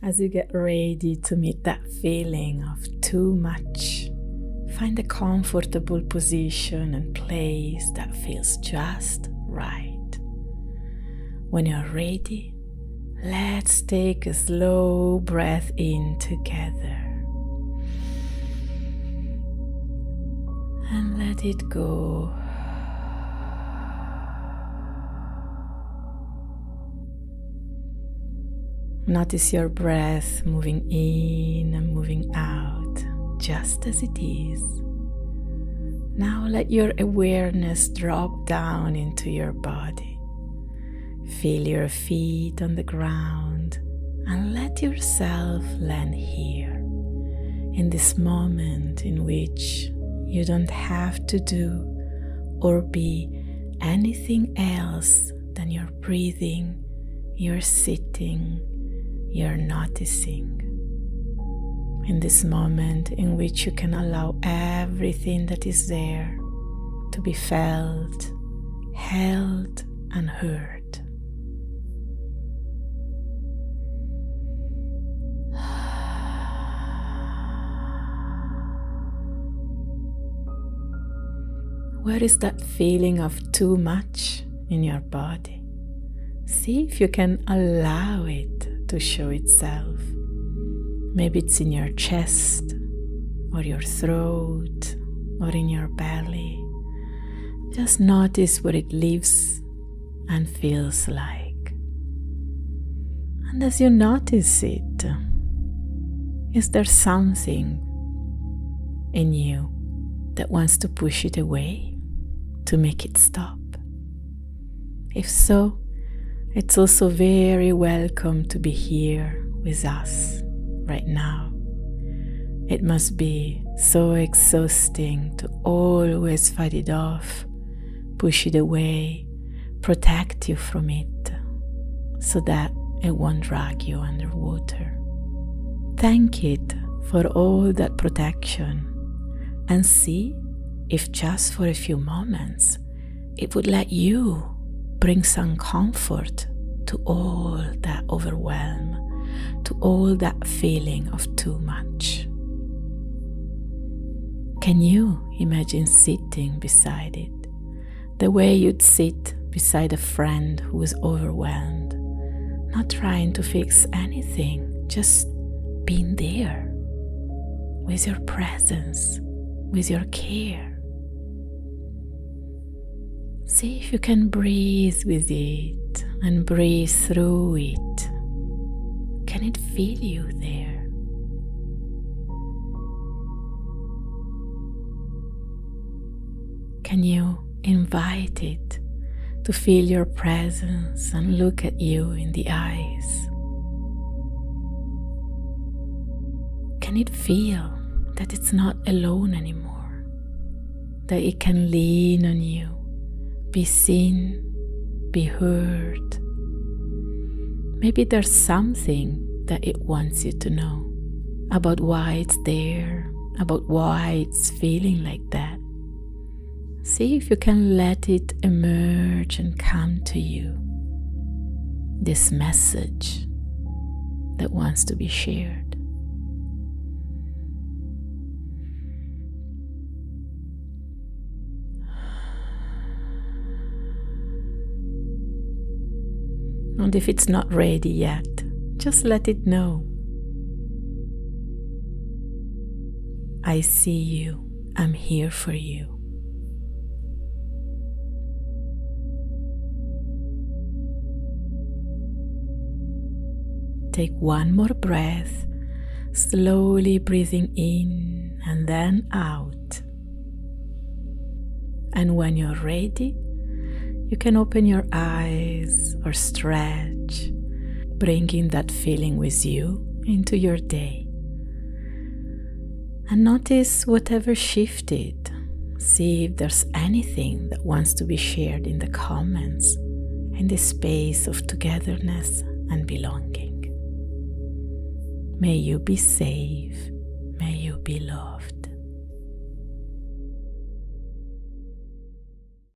As you get ready to meet that feeling of too much, find a comfortable position and place that feels just right. When you're ready, let's take a slow breath in together and let it go. Notice your breath moving in and moving out, just as it is. Now let your awareness drop down into your body. Feel your feet on the ground and let yourself land here, in this moment in which you don't have to do or be anything else than you're breathing, you're sitting, you're noticing. In this moment in which you can allow everything that is there to be felt, held, and heard. Where is that feeling of too much in your body? See if you can allow it to show itself. Maybe it's in your chest, or your throat, or in your belly. Just notice what it lives and feels like. And as you notice it, is there something in you that wants to push it away, to make it stop? If so, it's also very welcome to be here with us right now. It must be so exhausting to always fight it off, push it away, protect you from it, so that it won't drag you underwater. Thank it for all that protection and see if just for a few moments it would let you bring some comfort to all that overwhelm, to all that feeling of too much. Can you imagine sitting beside it, the way you'd sit beside a friend who is overwhelmed, not trying to fix anything, just being there, with your presence, with your care? See if you can breathe with it and breathe through it. Can it feel you there? Can you invite it to feel your presence and look at you in the eyes? Can it feel that it's not alone anymore, that it can lean on you, be seen, be heard? Maybe there's something that it wants you to know about why it's there, about why it's feeling like that. See if you can let it emerge and come to you, this message that wants to be shared. And if it's not ready yet, just let it know. I see you. I'm here for you. Take one more breath, slowly breathing in and then out. And when you're ready, you can open your eyes or stretch, bringing that feeling with you into your day. And notice whatever shifted. See if there's anything that wants to be shared in the comments, in this space of togetherness and belonging. May you be safe. May you be loved.